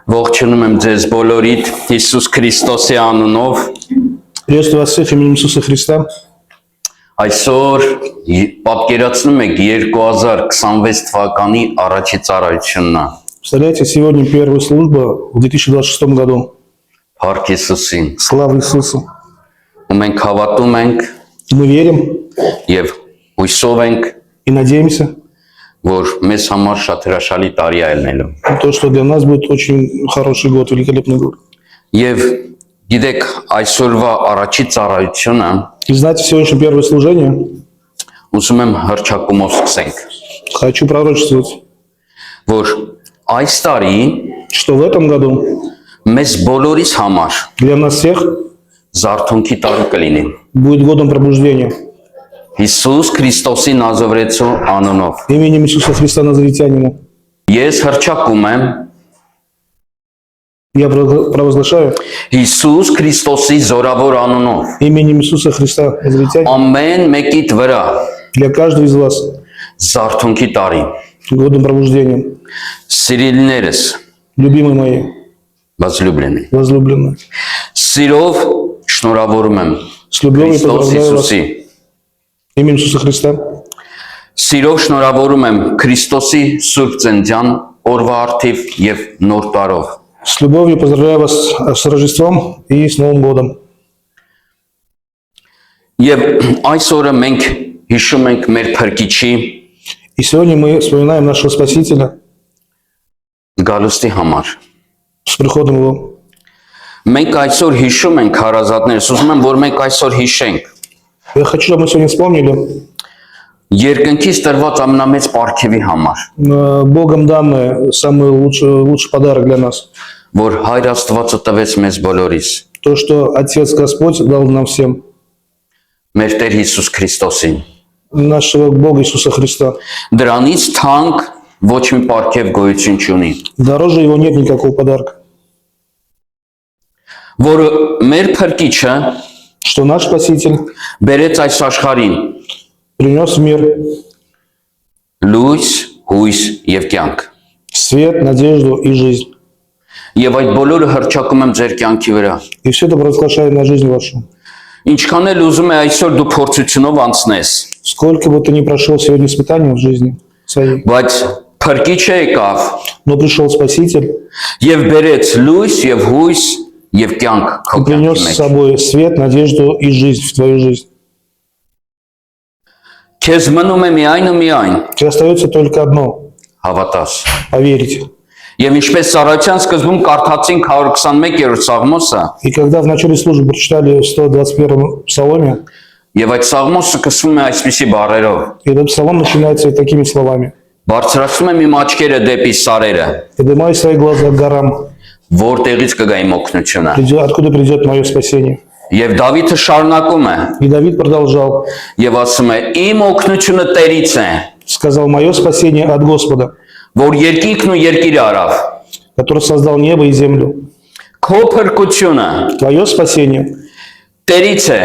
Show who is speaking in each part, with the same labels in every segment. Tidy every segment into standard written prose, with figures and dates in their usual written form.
Speaker 1: Ողջունում եմ ձեզ բոլորիդ Հիսուս Քրիստոսի անունով։
Speaker 2: Приветствую вас всех именем Иисуса Христа.
Speaker 1: Այսօր պատկերացնում եք 2026 թվականի առաջի ծառայությունն է։
Speaker 2: Представляете, сегодня первая служба в 2026 году.
Speaker 1: Փառք Հիսուսին։
Speaker 2: Слава Иисусу.
Speaker 1: Ու մենք հավատում ենք
Speaker 2: Мы верим
Speaker 1: եւ հույսով ենք,
Speaker 2: и надеемся,
Speaker 1: որ մեզ համար շատ հրաշալի տարի է ելնելու։
Speaker 2: то, что для нас будет очень хороший год, великолепный год.
Speaker 1: Եվ գիտեք, այսօրվա առաջի ծառայությունը
Speaker 2: И знаете, сегодняшнее первое служение
Speaker 1: ուզում եմ հրճակումով սկսենք,
Speaker 2: хочу пророчествовать,
Speaker 1: որ այս տարի
Speaker 2: что в этом году
Speaker 1: մեզ բոլորիս համար
Speaker 2: для нас всех
Speaker 1: զարթոնքի տարի կլինի։
Speaker 2: будет годом пробуждения.
Speaker 1: Հիսուս Քրիստոսի Նազարեթու անունով։
Speaker 2: Именем Иисуса Христа Назаретянина.
Speaker 1: Ես հրճակում եմ
Speaker 2: Я провозглашаю
Speaker 1: Հիսուս Քրիստոսի զորավոր անունով
Speaker 2: именем Иисуса Христа Назаретянина
Speaker 1: ամեն մեկիդ վրա
Speaker 2: для каждого из вас
Speaker 1: զարթոնքի տարի։
Speaker 2: годом пробуждения.
Speaker 1: Սիրելիներս,
Speaker 2: Любимые мои,
Speaker 1: возлюбленные,
Speaker 2: возлюбленные,
Speaker 1: սիրով շնորհավորում եմ
Speaker 2: с любовью
Speaker 1: Քրիստոս
Speaker 2: поздравляю вас
Speaker 1: Հիսուսի,
Speaker 2: именем Иисуса Христа.
Speaker 1: սիրով շնորհավորում եմ Քրիստոսի Սուրբ Ծննդյան օրվա արդիվ եւ նոր տարով։
Speaker 2: С любовью поздравляю вас с Рождеством и с Новым годом.
Speaker 1: Եվ այս օրը մենք հիշում ենք մեր Փրկիչի
Speaker 2: И сегодня мы вспоминаем нашего Спасителя
Speaker 1: գալուստի համար։
Speaker 2: с приходом Его.
Speaker 1: Մենք այսօր հիշում ենք հարազատներս, ուզում եմ որ մենք այսօր հիշենք
Speaker 2: Я хочу, чтобы мы сегодня вспомнили
Speaker 1: երկնքից տրված ամենամեծ պարգևի համար,
Speaker 2: Богом данный самый лучший подарок для нас.
Speaker 1: որ Հայր Աստվածը տվեց մեզ բոլորիս,
Speaker 2: То, что Отец Господь дал нам всем,
Speaker 1: մեր Տեր Հիսուս Քրիստոսին։
Speaker 2: нашего Бога Иисуса Христа.
Speaker 1: Դրանից թանկ ոչ մի պարգև գոյություն չունի,
Speaker 2: Дороже Его нет никакого подарка.
Speaker 1: որը մեր Փրկիչը
Speaker 2: Что наш Спаситель
Speaker 1: բերեց այս աշխարհին
Speaker 2: принес в мир
Speaker 1: լույս, հույս եւ կյանք։
Speaker 2: свет, надежду и жизнь.
Speaker 1: Եվ այդ բոլորը հրճակում եմ ձեր կյանքի վրա։
Speaker 2: И все это провозглашает на жизнь вашу.
Speaker 1: Ինչքան էլ ուզում է այսօր դու փորձությունով անցնես,
Speaker 2: Сколько бы ты ни прошел сегодня испытаний в жизни своей,
Speaker 1: բայց Փրկիչը եկավ
Speaker 2: но пришел Спаситель
Speaker 1: եւ բերեց լույս եւ հույս եւ կյանք քո
Speaker 2: и принес
Speaker 1: կյանքի
Speaker 2: с
Speaker 1: մեջ։
Speaker 2: собой свет, надежду и жизнь в твою жизнь.
Speaker 1: Քեզ մնում է միայն ու միայն
Speaker 2: Тебе остается только одно
Speaker 1: հավատաս։
Speaker 2: – поверить.
Speaker 1: Եվ ինչպես ծառայության սկզբում կարդացինք 121-րդ Սաղմոսը,
Speaker 2: И когда в начале службы прочитали в 121-м псаломе,
Speaker 1: եւ այդ Սաղմոսը սկսվում է այսպիսի բառերով.
Speaker 2: и этот псалом начинается такими словами.
Speaker 1: Բարձրացնում եմ իմ աչքերը дեպի սարերը,
Speaker 2: «Поднимай свои глаза к горам,
Speaker 1: որտեղից кգա իմ օգնությունը։
Speaker 2: откуда придет мое спасение».
Speaker 1: Եվ Դավիթը շարունակում է
Speaker 2: И Давид продолжал,
Speaker 1: եւ ասում է. Իմ օգնությունը Տերից է,
Speaker 2: сказал: «Мое спасение от Господа,
Speaker 1: որ երկինքն ու երկիրը արավ։
Speaker 2: который создал небо и землю».
Speaker 1: Քո փրկությունը
Speaker 2: Твое спасение
Speaker 1: Տերից է,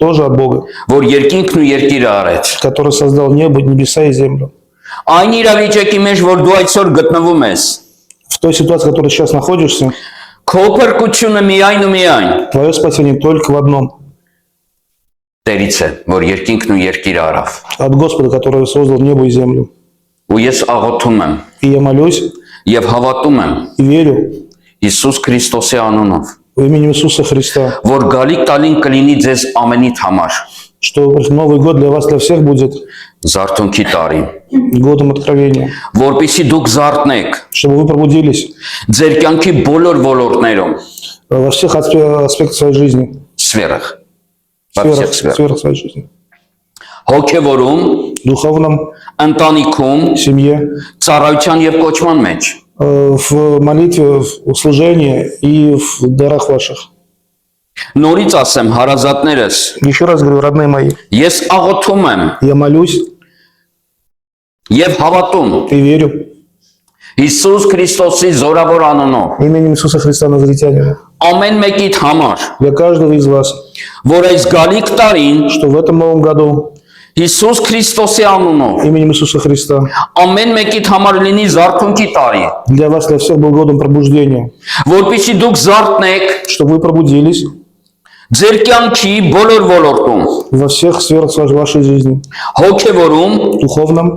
Speaker 2: тоже от Бога,
Speaker 1: որ երկինքն ու երկիրը արեց։
Speaker 2: который создал небо, небеса и землю.
Speaker 1: Այն իրավիճակի մեջ, որ դու այսօր գտնվում ես,
Speaker 2: В той ситуации, в которой сейчас находишься,
Speaker 1: քո փրկությունը միայն ու միայն
Speaker 2: твое спасение только в одном
Speaker 1: Տերից է, որ երկինքն ու երկիրը արավ։
Speaker 2: – от Господа, который создал небо и землю.
Speaker 1: Ու ես աղոթում եմ
Speaker 2: И я молюсь
Speaker 1: եւ հավատում եմ
Speaker 2: и верю
Speaker 1: Հիսուս Քրիստոսի անունով,
Speaker 2: в имени Иисуса Христа,
Speaker 1: որ գալիք տալին կլինի ձեզ ամենիդ համար
Speaker 2: что Новый год для вас, для всех будет
Speaker 1: զարթոնքի տարի,
Speaker 2: годом откровения,
Speaker 1: որպեսզի дուք զարթնեք
Speaker 2: чтобы вы пробудились
Speaker 1: ձեր կյանքի բոլոր ոլորտներում,
Speaker 2: во всех аспектах своей жизни,
Speaker 1: սфերах, во всех сферах,
Speaker 2: сферах своей жизни.
Speaker 1: հոգևորում,
Speaker 2: В духовном,
Speaker 1: ընտանիքում,
Speaker 2: в семье,
Speaker 1: ծառայության եւ կոչման մեջ,
Speaker 2: в молитве, в служении и в дарах ваших.
Speaker 1: նորից ասեմ հարազատներս,
Speaker 2: Еще раз говорю, родные мои,
Speaker 1: ես աղոթում եմ
Speaker 2: я молюсь
Speaker 1: եւ հավատում
Speaker 2: и верю
Speaker 1: Հիսուս Քրիստոսի զորավոր անունով
Speaker 2: именем Иисуса Христа Назаретянина
Speaker 1: ամեն մեկիդ համար,
Speaker 2: для каждого из вас,
Speaker 1: որ այս գալիք տարին
Speaker 2: что в этом новом году
Speaker 1: Հիսուս Քրիստոսի անունով
Speaker 2: именем Иисуса Христа.
Speaker 1: ամեն մեկիդ համար լինի զարթոնքի տարի,
Speaker 2: Для вас, для всех был годом пробуждения,
Speaker 1: որպեսզի դուք զարթնեք
Speaker 2: чтобы вы пробудились
Speaker 1: ձեր կյանքի բոլոր ոլորտում,
Speaker 2: во всех сферах вашей жизни.
Speaker 1: հոգևորում,
Speaker 2: Духовном,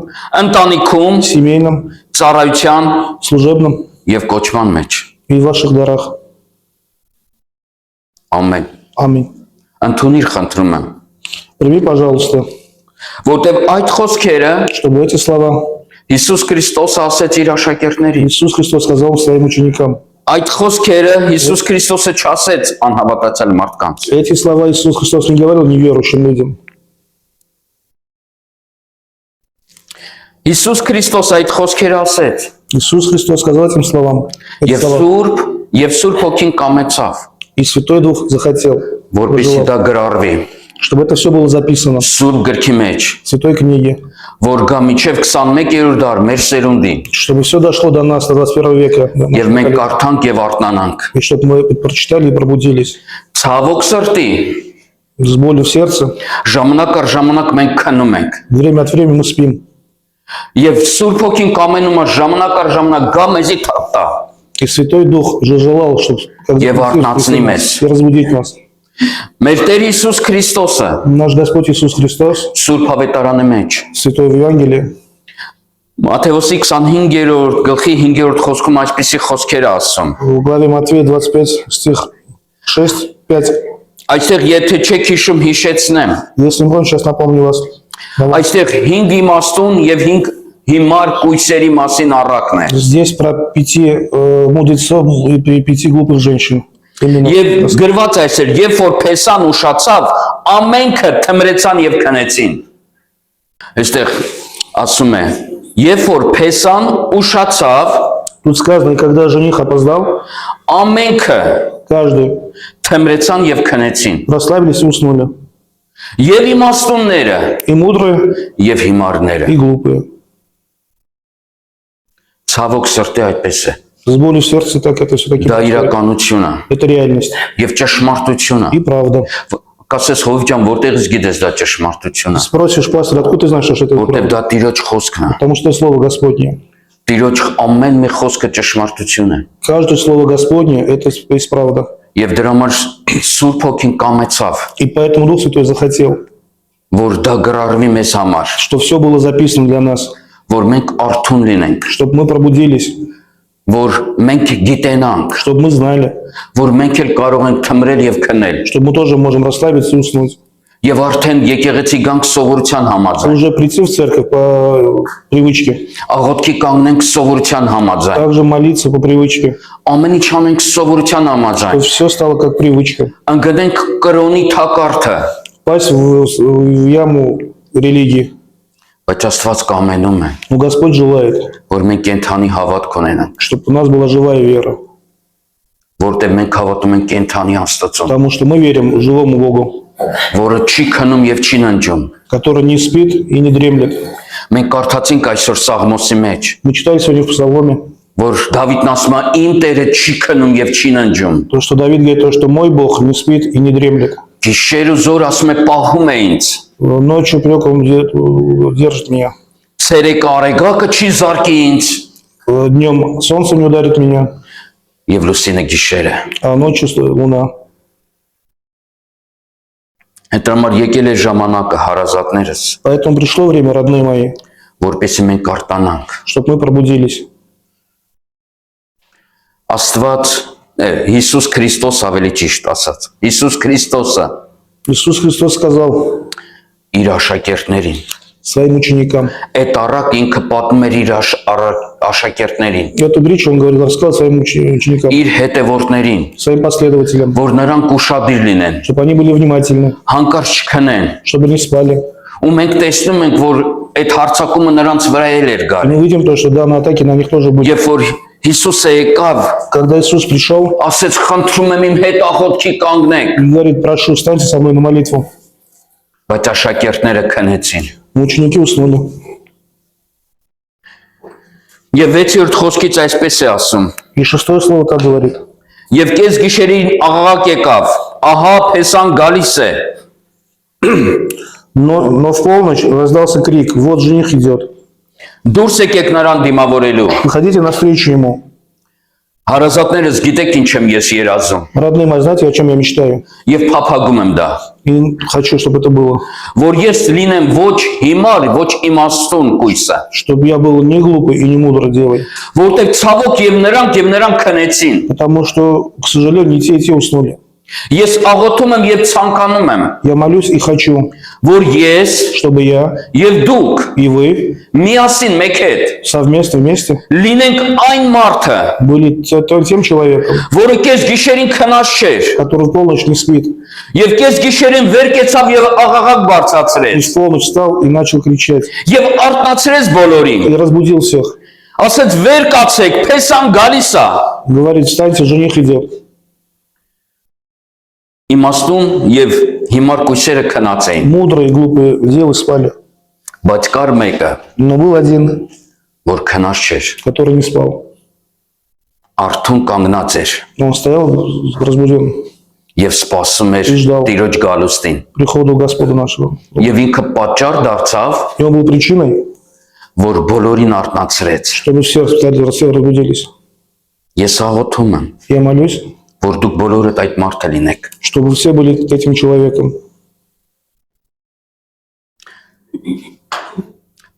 Speaker 1: ընտանիքում,
Speaker 2: семейном,
Speaker 1: ծառայության
Speaker 2: служебном
Speaker 1: եւ կոչման մեջ։
Speaker 2: и в ваших дарах.
Speaker 1: Ամեն։
Speaker 2: Аминь.
Speaker 1: Ընդունիր խնդրում եմ,
Speaker 2: Прими, пожалуйста,
Speaker 1: որտեղ այդ խոսքերը
Speaker 2: чтобы эти слова
Speaker 1: Հիսուս Քրիստոսը ասեց իր աշակերտներին։
Speaker 2: Иисус Христос сказал своим ученикам.
Speaker 1: Այդ խոսքերը Հիսուս Քրիստոսը չասեց անհավատացյալ մարդկանց։
Speaker 2: Эти слова Иисус Христос не говорил неверующим людям.
Speaker 1: Հիսուս Քրիստոս այդ խոսքերը ասեց
Speaker 2: Иисус Христос сказал этим словам. Эти слова.
Speaker 1: եւ Սուրբ Հոգին կամեցավ,
Speaker 2: И Святой Дух захотел,
Speaker 1: որպեսզի
Speaker 2: пожелал,
Speaker 1: դա գրառվի
Speaker 2: чтобы это все было записано
Speaker 1: Սուրբ գրքի մեջ,
Speaker 2: в Святой книге,
Speaker 1: որ գա մինչև 21-րդ դար մեր սերունդին,
Speaker 2: чтобы все дошло до нас, до 21 века, до
Speaker 1: եւ
Speaker 2: нашего
Speaker 1: մենք
Speaker 2: поколения.
Speaker 1: կարդանք եւ արթնանանք։
Speaker 2: И чтобы мы прочитали и пробудились.
Speaker 1: Ցավոք սրտի,
Speaker 2: С болью в сердце,
Speaker 1: ժամանակ առ ժամանակ մենք քնում ենք
Speaker 2: время от времени мы спим.
Speaker 1: եւ Սուրբ Հոգին կամենում է ժամանակ առ ժամանակ գա մեզի թափտա
Speaker 2: И Святой Дух же желал, чтобы
Speaker 1: Եվ արթնացնի մեզ։
Speaker 2: и разбудить нас.
Speaker 1: Մեր Տեր Հիսուս Քրիստոսը
Speaker 2: Наш Господь Иисус Христос,
Speaker 1: Սուրբ Հավետարանի մեջ
Speaker 2: Святой в Евангелии,
Speaker 1: Մատթեոսի 25-րդ գլխի 5-րդ խոսքում այսպիսի խոսքեր է ասում։
Speaker 2: в главе Матвея 25, стих 6-5.
Speaker 1: Այստեղ եթե չեք հիշում հիշեցնեմ։
Speaker 2: Если не помню, сейчас напомню вас. Давай.
Speaker 1: Այստեղ 5 իմաստուն եւ 5 հիմար կույսերի մասին առակն է։
Speaker 2: Здесь про 5 мудрецов и 5 глупых женщин. Именно.
Speaker 1: Եվ գրված է այսեր, երբ որ Փեսան ուշացավ, ամենքը թմրեցան եւ քնեցին։ Այստեղ ասում է, երբ որ Փեսան ուշացավ,
Speaker 2: Тут сказано, и когда жених опоздал,
Speaker 1: ամենքը
Speaker 2: каждый
Speaker 1: թմրեցան եւ քնեցին։
Speaker 2: расслабились и уснули.
Speaker 1: Եվ իմաստունները,
Speaker 2: И мудрые,
Speaker 1: եւ հիմարները։
Speaker 2: и глупые.
Speaker 1: Ցավոք սրտի այդպես է։
Speaker 2: С болью в сердце так это все-таки.
Speaker 1: Դա իրականություն է
Speaker 2: Это реальность
Speaker 1: եւ ճշմարտություն է։
Speaker 2: и правда.
Speaker 1: Կասես Հովիվ ջան, որտեղից գիտես դա ճշմարտություն է։
Speaker 2: Спросишь, пастор, откуда ты знаешь, что это
Speaker 1: Որտեղ
Speaker 2: правда?
Speaker 1: դա Տիրոջ խոսքն է։
Speaker 2: Потому что Слово Господне.
Speaker 1: Տիրոջ ամեն մի խոսքը ճշմարտություն է։
Speaker 2: Каждое Слово Господне – это есть правда.
Speaker 1: Եվ դրա համար Սուրբ Հոգին կամեցավ,
Speaker 2: И поэтому Дух Святой захотел,
Speaker 1: որ դա գրառվի մեզ համար,
Speaker 2: что все было записано для нас,
Speaker 1: որ մենք արթուն լինենք,
Speaker 2: чтобы мы пробудились,
Speaker 1: որ մենք гիտենանք,
Speaker 2: чтобы мы знали,
Speaker 1: որ մենք էլ կարող ենք թմրել եւ քնել,
Speaker 2: чтобы мы тоже можем расслабиться и уснуть.
Speaker 1: եւ արդեն եկեղեցի գանք սովորության
Speaker 2: И
Speaker 1: համաձայն,
Speaker 2: уже прийти в церковь по привычке,
Speaker 1: աղոթքի կանգնենք սովորության համաձայն,
Speaker 2: также молиться по привычке.
Speaker 1: ամեն ինչ անենք սովորության
Speaker 2: То
Speaker 1: համաձայն,
Speaker 2: есть все стало как привычка.
Speaker 1: ընկնենք կրոնի թակարդը,
Speaker 2: Пасть в яму религии.
Speaker 1: բայց Աստված կամենում է,
Speaker 2: Но Господь желает,
Speaker 1: որ մենք կենթանի հավատք ունենանք,
Speaker 2: чтобы у нас была живая вера.
Speaker 1: որտեղ մենք հավատում ենք կենթանի Աստծուն,
Speaker 2: Потому что мы верим живому Богу,
Speaker 1: որը չի քնում եւ չի ննջում։
Speaker 2: который не спит и не дремлет.
Speaker 1: Մենք կարդացինք այսօր Սաղմոսի մեջ,
Speaker 2: Мы читали сегодня в Псаломе,
Speaker 1: որ Դավիթն ասում է իմ Տերը չի քնում եւ չի ննջում։
Speaker 2: то, что Давид говорит, то, что мой Бог не спит и не дремлет.
Speaker 1: Գիշեր ու զոր ասում է պահում է ինձ։
Speaker 2: Ночью преком держит меня.
Speaker 1: Ցերեկ արեգակը չի զարկի ինձ
Speaker 2: Днем солнце не ударит меня,
Speaker 1: եւ լուսինը գիշերը։
Speaker 2: а ночью луна.
Speaker 1: Այդ համար եկել է ժամանակը հարազատներս,
Speaker 2: Поэтому пришло время, родные мои,
Speaker 1: որպեսզի մենք արտանանք։
Speaker 2: чтобы мы пробудились.
Speaker 1: Աստված Հիսուս Քրիստոս ավելի ճիշտ ասած։ Հիսուս Քրիստոսը
Speaker 2: Иисус Христос сказал
Speaker 1: իր աշակերտներին,
Speaker 2: своим ученикам.
Speaker 1: այդ առակ ինքը պատմում էր իր աշակերտներին,
Speaker 2: Эту притчу он говорил, рассказал своим ученикам,
Speaker 1: իր հետևորդներին,
Speaker 2: своим последователям,
Speaker 1: որ նրանք ուշադիր լինեն,
Speaker 2: чтобы они были внимательны,
Speaker 1: հանկարծ չքնեն։
Speaker 2: чтобы не спали.
Speaker 1: Ու մենք տեսնում ենք, որ այդ հարցակումը նրանց վրա էլ էր
Speaker 2: И
Speaker 1: գալի։
Speaker 2: мы видим то, что данные атаки на них тоже были.
Speaker 1: Երբ որ Հիսուսը եկավ,
Speaker 2: Когда Иисус пришел
Speaker 1: ասեց խնդրում եմ իմ հետ աղոթքի կանգնեք,
Speaker 2: и говорит, прошу, встаньте со мной на молитву.
Speaker 1: բայց աշակերտները քնեցին։
Speaker 2: Но ученики уснули.
Speaker 1: Եվ 6-րդ խոսքից այսպես է ասում.
Speaker 2: И шестое слово так говорит.
Speaker 1: Եվ կես գիշերին աղաղակ եկավ, ահա Փեսան գալիս է։
Speaker 2: Но в полночь раздался крик: вот жених идет.
Speaker 1: Դուրս եկեք նրան դիմավորելու։
Speaker 2: Выходите навстречу ему.
Speaker 1: Հարազատներս գիտեք ինչ եմ ես երազում։
Speaker 2: Родные мои, знаете, о чем я мечтаю?
Speaker 1: Եվ փափագում եմ դա։
Speaker 2: И хочу, чтобы это было.
Speaker 1: Որ ես լինեմ ոչ հիմար, ոչ իմաստուն կույսը։
Speaker 2: Чтобы я был не глупый и не мудрой девой.
Speaker 1: Որտեղ ցավոք եւ նրանք քնեցին։
Speaker 2: Потому что, к сожалению, и те уснули.
Speaker 1: Ես աղոթում եմ եւ ցանկանում եմ,
Speaker 2: Я молюсь и хочу,
Speaker 1: որ ես
Speaker 2: чтобы я
Speaker 1: եւ դուք
Speaker 2: и вы
Speaker 1: միասին մեկ հետ
Speaker 2: совместно вместе
Speaker 1: լինենք այն մարդը,
Speaker 2: были тем человеком,
Speaker 1: որը կես գիշերին քնած չէր,
Speaker 2: который в полночь не спит.
Speaker 1: եւ կես գիշերին վեր կեցավ եւ աղաղակ
Speaker 2: И
Speaker 1: բարձրացրեց,
Speaker 2: в полночь встал и начал кричать.
Speaker 1: եւ արթնացրեց բոլորին։
Speaker 2: И разбудил всех.
Speaker 1: Ասեց վեր կացեք, փեսան գալիս է։
Speaker 2: Говорит: встаньте, жених идет.
Speaker 1: Իմաստուն եւ հիմար կույսերը քնած էին,
Speaker 2: Мудрые и глупые девы спали.
Speaker 1: բայց կար մեկը,
Speaker 2: Но был один,
Speaker 1: որ քնած չէր,
Speaker 2: который не спал.
Speaker 1: արթուն կանգնած էր
Speaker 2: Но он стоял разбужен
Speaker 1: եւ սպասում էր
Speaker 2: Իժդալ։
Speaker 1: Տիրոջ գալուստին։
Speaker 2: приходу Господа нашего.
Speaker 1: Եվ ինքը պատճառ դարձավ,
Speaker 2: И он был причиной,
Speaker 1: որ բոլորին արթնացրեց։
Speaker 2: чтобы все разбудились.
Speaker 1: Ես աղոթում եմ,
Speaker 2: Я молюсь,
Speaker 1: որ դուք բոլորդ այդ մարդը լինեք։
Speaker 2: чтобы все были этим человеком.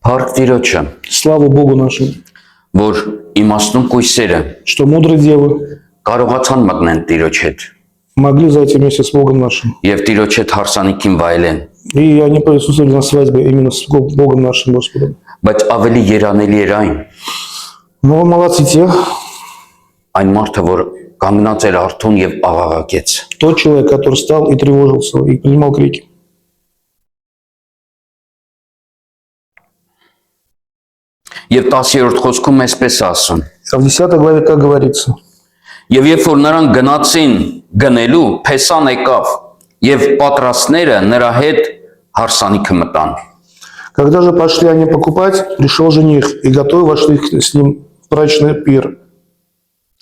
Speaker 1: Փառք Տիրոջը,
Speaker 2: Слава Богу нашему,
Speaker 1: որ իմաստուն կույսերը
Speaker 2: что мудрые девы
Speaker 1: կարողացան մտնեն Տիրոջ հետ
Speaker 2: могли зайти вместе с Богом нашим.
Speaker 1: եւ Տիրոջ հետ հարսանիքին վայելեն,
Speaker 2: И они присутствовали на свадьбе именно с Богом нашим Господом.
Speaker 1: բայց ավելի երանելի էր այն,
Speaker 2: Но молодцы те,
Speaker 1: այն մարդը, որ կանգնած էր արթուն եւ աղաղակեց։
Speaker 2: тот человек, который встал и тревожился, и принимал крики.
Speaker 1: Եվ 10-րդ խոսքում այսպես ասում.
Speaker 2: А в 10 главе так говорится.
Speaker 1: Եվ երբ որ նրանք գնացին գնելու, Փեսան եկավ եւ պատրաստները նրա հետ հարսանիքը մտան։
Speaker 2: Когда же пошли они покупать, пришел жених, и готовы вошли с ним в брачный пир.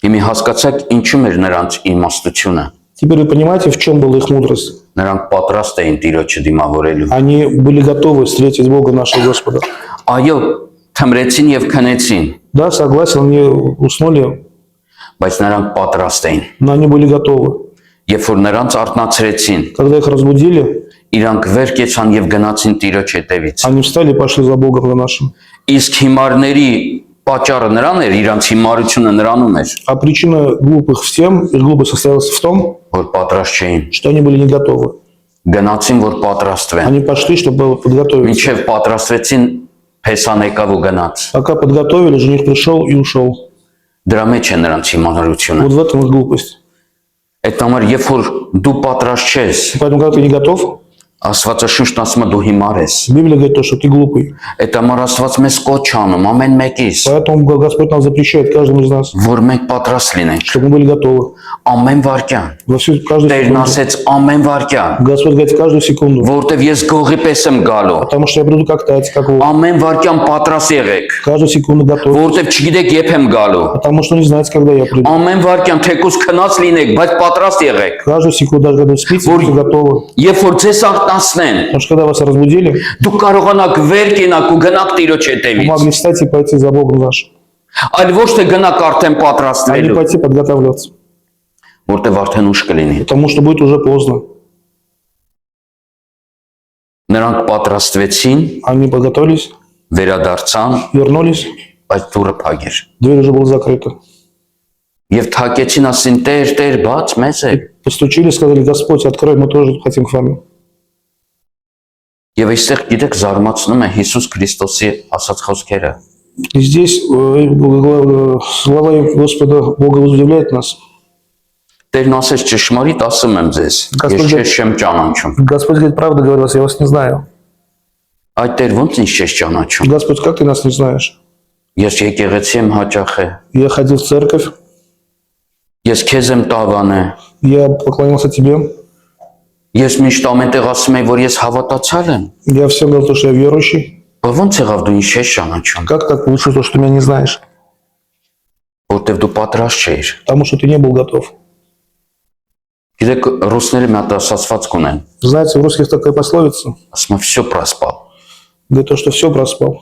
Speaker 1: Հիմի հասկացաք ինչու էր նրանց իմաստությունը։
Speaker 2: Теперь вы понимаете, в чем была их мудрость?
Speaker 1: Նրանք պատրաստ էին Տիրոջը դիմավորելու։
Speaker 2: Они были готовы встретить Бога нашего Господа.
Speaker 1: Այո, թմրեցին եւ քնեցին,
Speaker 2: Да, согласен, они уснули,
Speaker 1: բայց նրանք պատրաստ էին։
Speaker 2: но они были готовы.
Speaker 1: Երբ որ նրանց արթնացրեցին,
Speaker 2: Когда их разбудили,
Speaker 1: իրանք վեր կեցան եւ գնացին Տիրոջ հետևից։
Speaker 2: они встали и пошли за Богом за нашим.
Speaker 1: Իսկ հիմարների պատճառը նրան էր, իրանց հիմարությունը նրանում էր,
Speaker 2: А причина глупых всем, их глупость состоялась в том,
Speaker 1: որ պատրաստ չէին։
Speaker 2: что они были не готовы.
Speaker 1: Գնացին, որ պատրաստվեն։
Speaker 2: Они пошли, чтобы подготовиться.
Speaker 1: Մինչև պատրաստվեցին, Փեսան եկավ ու գնաց։
Speaker 2: Пока подготовили, жених пришел и ушел.
Speaker 1: Դրա մեջ է նրանց հիմարությունը։
Speaker 2: Вот в этом их глупость.
Speaker 1: Այդ համար երբ որ դու պատրաստ չես,
Speaker 2: Поэтому, когда ты не готов,
Speaker 1: Աստվածաշունչն ասում է դու հիմար ես։
Speaker 2: Библия говорит то, что ты глупый.
Speaker 1: Այդ համար Աստված մեզ կոչ անում ամեն մեկից,
Speaker 2: Поэтому Господь нам запрещает каждому из нас,
Speaker 1: որ մենք պատրաստ լինենք
Speaker 2: чтобы мы были готовы.
Speaker 1: ամեն վարքյան։
Speaker 2: Каждую
Speaker 1: Տերն
Speaker 2: секунду.
Speaker 1: ասեց ամեն վարքյան,
Speaker 2: Господь говорит каждую секунду.
Speaker 1: որովհետև ես գողի պես եմ գալու։
Speaker 2: Потому что я приду как тать, как волк.
Speaker 1: Ամեն վարքյան պատրաստ եղեք,
Speaker 2: Каждую секунду готов.
Speaker 1: որովհետև չգիտեք երբ եմ գալու։
Speaker 2: Потому что не знаете, когда я приду.
Speaker 1: Ամեն վարքյան թեկուզ քնած լինեք, բայց պատրաստ եղեք։
Speaker 2: Каждую секунду, даже когда вы спите, будьте готовы.
Speaker 1: Երբ որ ձեզ արթնացնեն,
Speaker 2: Потому что когда вас разбудили,
Speaker 1: դուք կարողանաք վեր կենաք ու գնաք Տիրոջ
Speaker 2: вы
Speaker 1: հետևից։
Speaker 2: могли встать и пойти за Богом нашим.
Speaker 1: Այլ ոչ թե գնաք արդեն
Speaker 2: А не
Speaker 1: պատրաստվելու,
Speaker 2: пойти подготавливаться.
Speaker 1: որտեղ արդեն ուշ կլինի։
Speaker 2: Потому что будет уже поздно.
Speaker 1: Նրանք պատրաստվեցին,
Speaker 2: Они подготовились,
Speaker 1: վերադարձան,
Speaker 2: вернулись,
Speaker 1: բայց դուրը փակ էր։
Speaker 2: дверь уже была закрыта.
Speaker 1: Եվ թակեցին ասին. Տեր, բաց մեզ է։
Speaker 2: Постучили, сказали: Господь, открой, мы тоже хотим к вами.
Speaker 1: Եվ այստեղ գիտեք զարմացնում է Հիսուս Քրիստոսի ասած խոսքերը։
Speaker 2: И здесь слова Господа Бога удивляют нас.
Speaker 1: Տերն ասեց ճշմարիտ ասում եմ ձեզ, ես չես չեմ ճանաչում։
Speaker 2: Господь говорит: правда говорю вас, я вас не знаю.
Speaker 1: Այդ Տեր ո՞նց ինձ չես ճանաչում։
Speaker 2: Господь, как ты нас не знаешь?
Speaker 1: Ես եկեղեցի եմ հաճախ է։
Speaker 2: Я ходил в церковь,
Speaker 1: Ես քեզ եմ տավանը։
Speaker 2: я поклонился тебе,
Speaker 1: Ես միշտ ամենտեղ ասում եմ, որ ես հավատացյալ եմ։
Speaker 2: я всем говорил, что я верующий.
Speaker 1: Բայց ո՞նց եղավ дու ինձ չես ճանաչում։
Speaker 2: Как так получилось, что ты меня не знаешь?
Speaker 1: Որտեվ դու պատրաստ չէիր։
Speaker 2: Потому что ты не был готов.
Speaker 1: Գիտեք, ռուսները մի հատ ասացվածք ունեն։
Speaker 2: Знаете, у русских такая пословица,
Speaker 1: Ասում են всё проспал։
Speaker 2: говорит, то, что все проспал.